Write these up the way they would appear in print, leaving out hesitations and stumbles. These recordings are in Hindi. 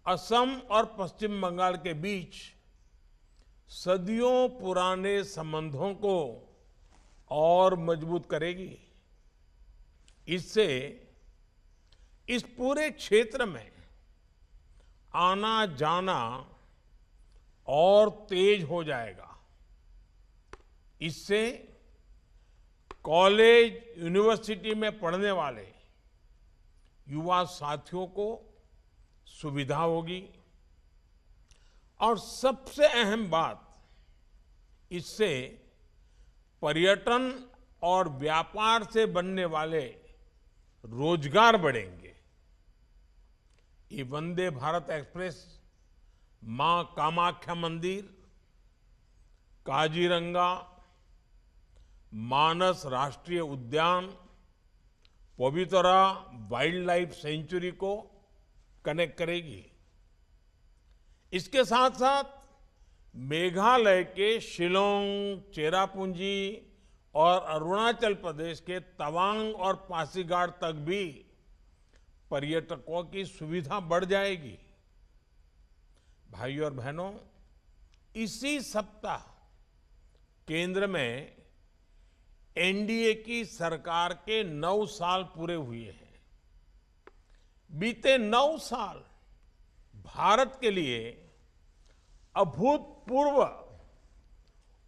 असम और पश्चिम बंगाल के बीच सदियों पुराने संबंधों को और मजबूत करेगी। इससे इस पूरे क्षेत्र में आना जाना और तेज हो जाएगा। इससे कॉलेज, यूनिवर्सिटी में पढ़ने वाले युवा साथियों को सुविधा होगी और सबसे अहम बात, इससे पर्यटन और व्यापार से बनने वाले रोजगार बढ़ेंगे। ये वंदे भारत एक्सप्रेस मां कामाख्या मंदिर, काजीरंगा, मानस राष्ट्रीय उद्यान, पवितरा वाइल्ड लाइफ सेंचुरी को कनेक्ट करेगी। इसके साथ साथ मेघालय के शिलोंग, चेरापूंजी और अरुणाचल प्रदेश के तवांग और पासीघाट तक भी पर्यटकों की सुविधा बढ़ जाएगी। भाइयों और बहनों, इसी सप्ताह केंद्र में एनडीए की सरकार के 9 साल पूरे हुए हैं। बीते 9 साल भारत के लिए अभूतपूर्व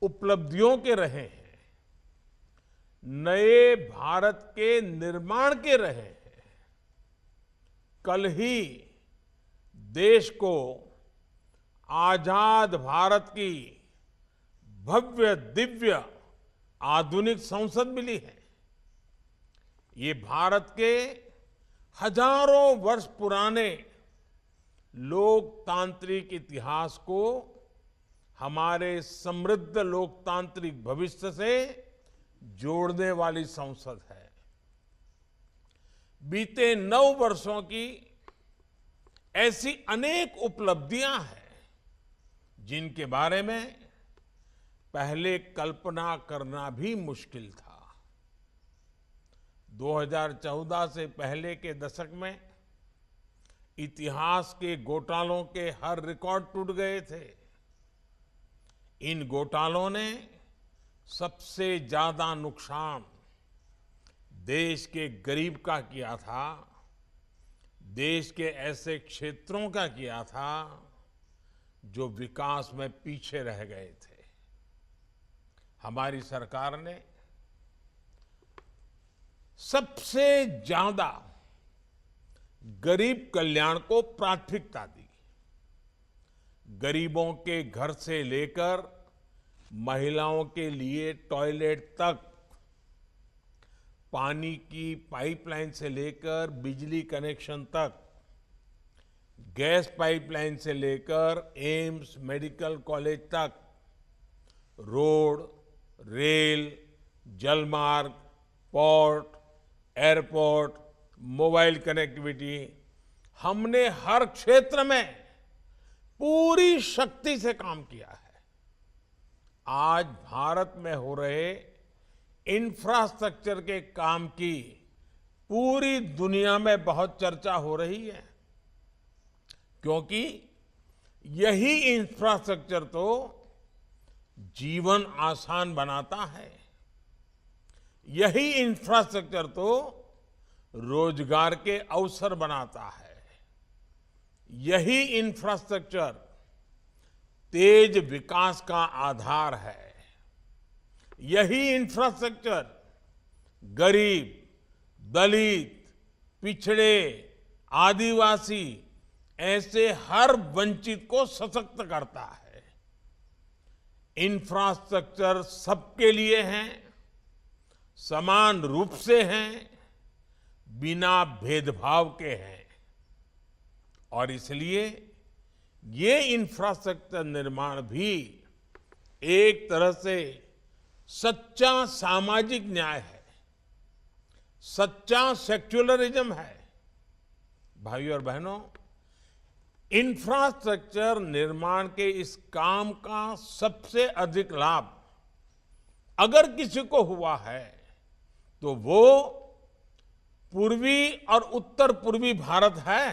उपलब्धियों के रहे हैं, नए भारत के निर्माण के रहे हैं। कल ही देश को आजाद भारत की भव्य दिव्य आधुनिक संसद मिली है। ये भारत के हजारों वर्ष पुराने लोकतांत्रिक इतिहास को हमारे समृद्ध लोकतांत्रिक भविष्य से जोड़ने वाली संसद है। बीते 9 वर्षों की ऐसी अनेक उपलब्धियां हैं जिनके बारे में पहले कल्पना करना भी मुश्किल था। 2014 से पहले के दशक में इतिहास के घोटालों के हर रिकॉर्ड टूट गए थे। इन घोटालों ने सबसे ज्यादा नुकसान देश के गरीब का किया था, देश के ऐसे क्षेत्रों का किया था जो विकास में पीछे रह गए थे। हमारी सरकार ने सबसे ज्यादा गरीब कल्याण को प्राथमिकता दी। गरीबों के घर से लेकर महिलाओं के लिए टॉयलेट तक, पानी की पाइपलाइन से लेकर बिजली कनेक्शन तक, गैस पाइपलाइन से लेकर एम्स मेडिकल कॉलेज तक, रोड, रेल, जलमार्ग, पोर्ट, एयरपोर्ट, मोबाइल कनेक्टिविटी, हमने हर क्षेत्र में पूरी शक्ति से काम किया है। आज भारत में हो रहे इंफ्रास्ट्रक्चर के काम की पूरी दुनिया में बहुत चर्चा हो रही है, क्योंकि यही इंफ्रास्ट्रक्चर तो जीवन आसान बनाता है। यही इंफ्रास्ट्रक्चर तो रोजगार के अवसर बनाता है। यही इंफ्रास्ट्रक्चर तेज विकास का आधार है। यही इंफ्रास्ट्रक्चर गरीब, दलित, पिछड़े, आदिवासी ऐसे हर वंचित को सशक्त करता है। इंफ्रास्ट्रक्चर सबके लिए है, समान रूप से हैं, बिना भेदभाव के हैं। और इसलिए ये इंफ्रास्ट्रक्चर निर्माण भी एक तरह से सच्चा सामाजिक न्याय है, सच्चा सेक्युलरिज्म है। भाइयों और बहनों, इंफ्रास्ट्रक्चर निर्माण के इस काम का सबसे अधिक लाभ अगर किसी को हुआ है तो वो पूर्वी और उत्तर पूर्वी भारत है।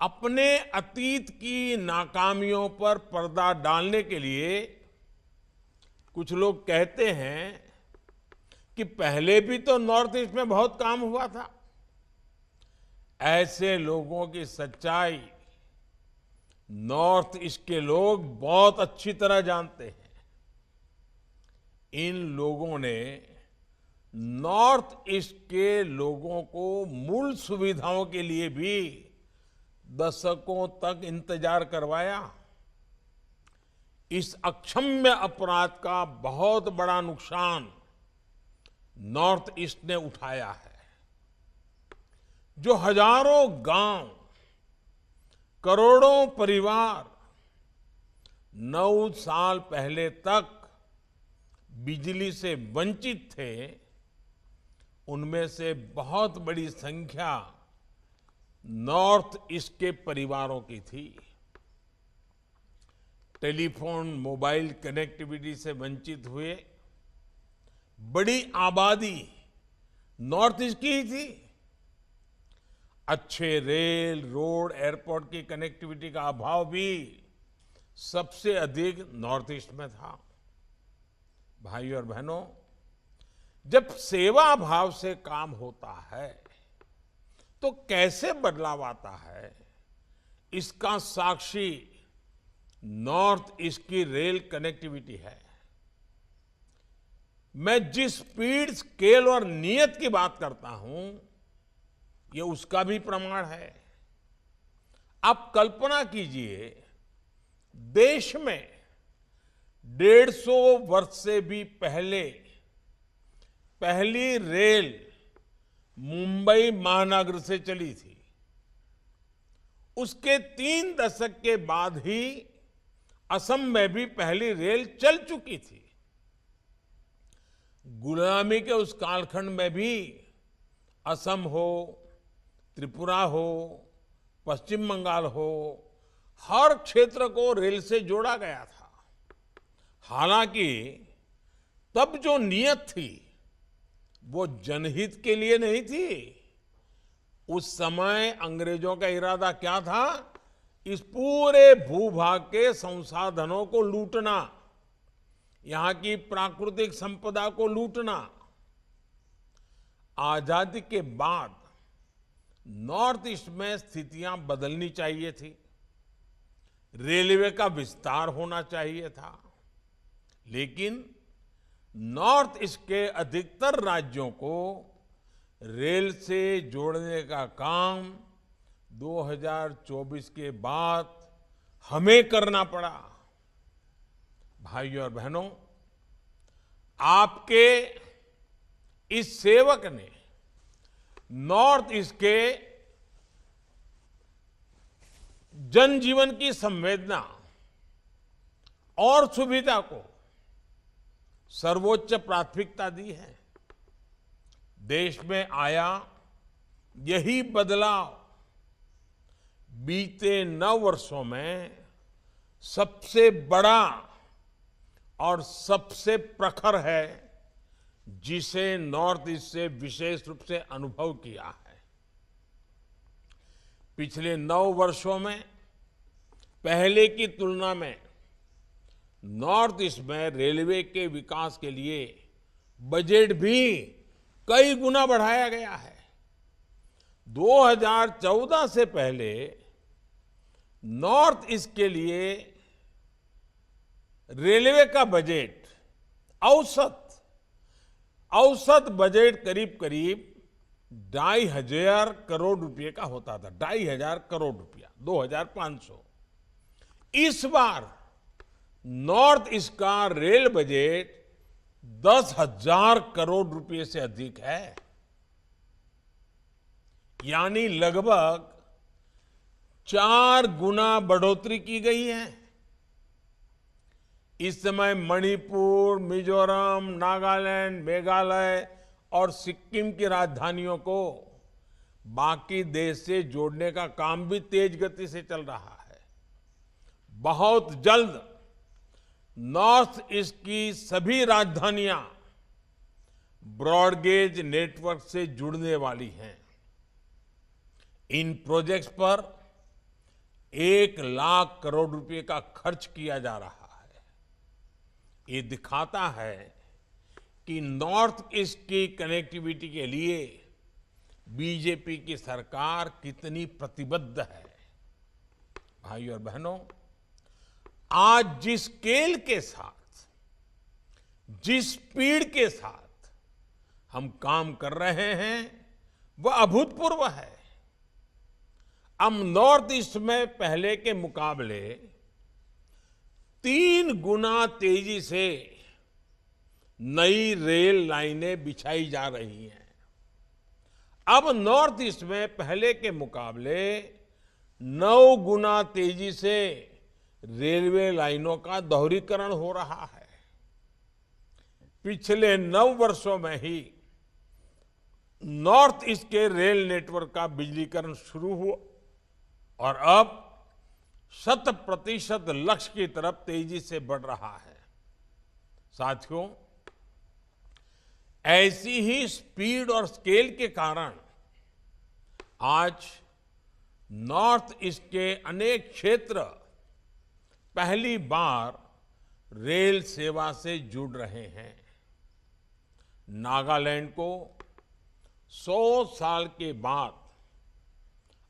अपने अतीत की नाकामियों पर पर्दा डालने के लिए कुछ लोग कहते हैं कि पहले भी तो नॉर्थ ईस्ट में बहुत काम हुआ था। ऐसे लोगों की सच्चाई नॉर्थ ईस्ट के लोग बहुत अच्छी तरह जानते हैं। इन लोगों ने नॉर्थ ईस्ट के लोगों को मूल सुविधाओं के लिए भी दशकों तक इंतजार करवाया। इस अक्षम्य अपराध का बहुत बड़ा नुकसान नॉर्थ ईस्ट ने उठाया है। जो हजारों गांव, करोड़ों परिवार 9 साल पहले तक बिजली से वंचित थे, उनमें से बहुत बड़ी संख्या नॉर्थ ईस्ट के परिवारों की थी। टेलीफोन, मोबाइल कनेक्टिविटी से वंचित हुए बड़ी आबादी नॉर्थ ईस्ट की ही थी। अच्छे रेल, रोड, एयरपोर्ट की कनेक्टिविटी का अभाव भी सबसे अधिक नॉर्थ ईस्ट में था। भाइयों और बहनों, जब सेवा भाव से काम होता है तो कैसे बदलाव आता है, इसका साक्षी नॉर्थ ईस्ट की रेल कनेक्टिविटी है। मैं जिस स्पीड, स्केल और नियत की बात करता हूं, ये उसका भी प्रमाण है। आप कल्पना कीजिए, देश में 150 वर्ष से भी पहले पहली रेल मुंबई महानगर से चली थी। उसके 3 दशक के बाद ही असम में भी पहली रेल चल चुकी थी। गुलामी के उस कालखंड में भी असम हो, त्रिपुरा हो, पश्चिम बंगाल हो, हर क्षेत्र को रेल से जोड़ा गया था। हालांकि तब जो नीयत थी वो जनहित के लिए नहीं थी। उस समय अंग्रेजों का इरादा क्या था? इस पूरे भूभाग के संसाधनों को लूटना, यहां की प्राकृतिक संपदा को लूटना। आजादी के बाद नॉर्थ ईस्ट में स्थितियां बदलनी चाहिए थी। रेलवे का विस्तार होना चाहिए था, लेकिन नॉर्थ ईस्ट के अधिकतर राज्यों को रेल से जोड़ने का काम 2024 के बाद हमें करना पड़ा। भाइयों और बहनों, आपके इस सेवक ने नॉर्थ ईस्ट के जनजीवन की संवेदना और सुविधा को सर्वोच्च प्राथमिकता दी है। देश में आया यही बदलाव बीते 9 वर्षों में सबसे बड़ा और सबसे प्रखर है, जिसे नॉर्थ ईस्ट से विशेष रूप से अनुभव किया है। पिछले 9 वर्षों में पहले की तुलना में नॉर्थ ईस्ट में रेलवे के विकास के लिए बजट भी कई गुना बढ़ाया गया है। 2014 से पहले नॉर्थ ईस्ट के लिए रेलवे का बजट औसत बजट करीब 2,500 करोड़ रुपए का होता था। 2,500 करोड़ रुपया, 2,500। इस बार नॉर्थ ईस्ट का रेल बजट 10,000 करोड़ रुपए से अधिक है, यानी लगभग 4 गुना बढ़ोतरी की गई है। इस समय मणिपुर, मिजोरम, नागालैंड, मेघालय और सिक्किम की राजधानियों को बाकी देश से जोड़ने का काम भी तेज गति से चल रहा है। बहुत जल्द नॉर्थ ईस्ट की सभी राजधानियां ब्रॉडगेज नेटवर्क से जुड़ने वाली हैं। इन प्रोजेक्ट्स पर 1 लाख करोड़ रुपए का खर्च किया जा रहा है। ये दिखाता है कि नॉर्थ ईस्ट की कनेक्टिविटी के लिए बीजेपी की सरकार कितनी प्रतिबद्ध है। भाइयों और बहनों, आज जिस स्केल के साथ, जिस स्पीड के साथ हम काम कर रहे हैं वह अभूतपूर्व है। अब नॉर्थ ईस्ट में पहले के मुकाबले 3 गुना तेजी से नई रेल लाइनें बिछाई जा रही हैं। अब नॉर्थ ईस्ट में पहले के मुकाबले 9 गुना तेजी से रेलवे लाइनों का दोहरीकरण हो रहा है। पिछले 9 वर्षों में ही नॉर्थ ईस्ट के रेल नेटवर्क का बिजलीकरण शुरू हुआ और अब 100% लक्ष्य की तरफ तेजी से बढ़ रहा है। साथियों, ऐसी ही स्पीड और स्केल के कारण आज नॉर्थ ईस्ट के अनेक क्षेत्र पहली बार रेल सेवा से जुड़ रहे हैं। नागालैंड को 100 साल के बाद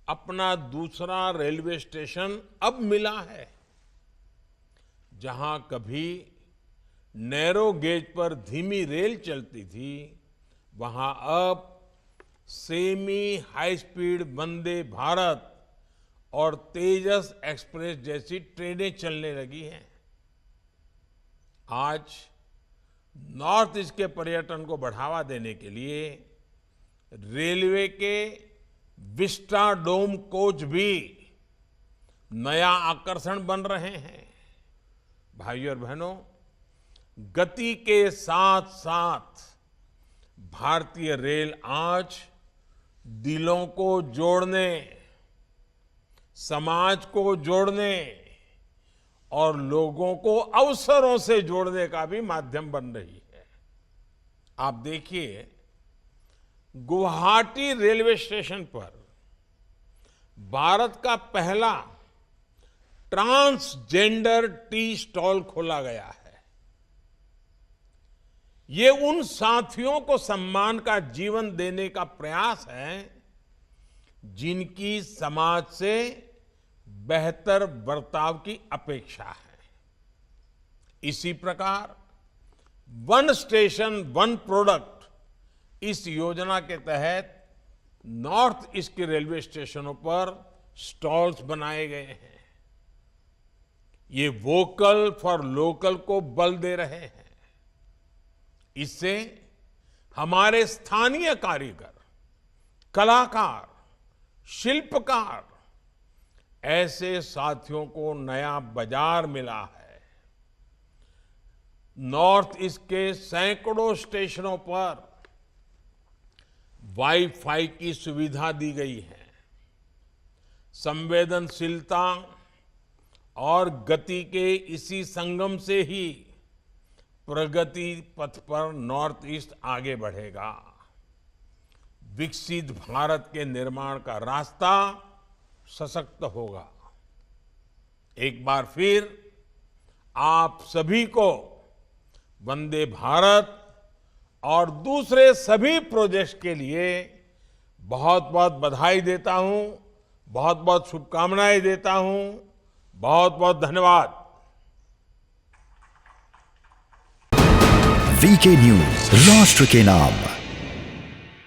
अपना दूसरा रेलवे स्टेशन अब मिला है। जहां कभी नैरो गेज पर धीमी रेल चलती थी, वहां अब semi high speed Vande Bharat और तेजस एक्सप्रेस जैसी ट्रेनें चलने लगी हैं। आज नॉर्थ ईस्ट के पर्यटन को बढ़ावा देने के लिए रेलवे के विस्टाडोम कोच भी नया आकर्षण बन रहे हैं। भाइयों और बहनों, गति के साथ साथ भारतीय रेल आज दिलों को जोड़ने, समाज को जोड़ने और लोगों को अवसरों से जोड़ने का भी माध्यम बन रही है। आप देखिए, गुवाहाटी रेलवे स्टेशन पर भारत का पहला ट्रांसजेंडर टी स्टॉल खोला गया है। ये उन साथियों को सम्मान का जीवन देने का प्रयास है जिनकी समाज से बेहतर बर्ताव की अपेक्षा है। इसी प्रकार वन स्टेशन वन प्रोडक्ट, इस योजना के तहत नॉर्थ ईस्ट के रेलवे स्टेशनों पर स्टॉल्स बनाए गए हैं। ये वोकल फॉर लोकल को बल दे रहे हैं। इससे हमारे स्थानीय कारीगर, कलाकार, शिल्पकार, ऐसे साथियों को नया बाजार मिला है। नॉर्थ ईस्ट के सैकड़ों स्टेशनों पर वाईफाई की सुविधा दी गई है। संवेदनशीलता और गति के इसी संगम से ही प्रगति पथ पर नॉर्थ ईस्ट आगे बढ़ेगा। विकसित भारत के निर्माण का रास्ता सशक्त होगा। एक बार फिर आप सभी को वंदे भारत और दूसरे सभी प्रोजेक्ट्स के लिए बहुत बहुत बधाई देता हूं, बहुत बहुत शुभकामनाएं देता हूं। बहुत बहुत धन्यवाद। वीके न्यूज, राष्ट्र के नाम।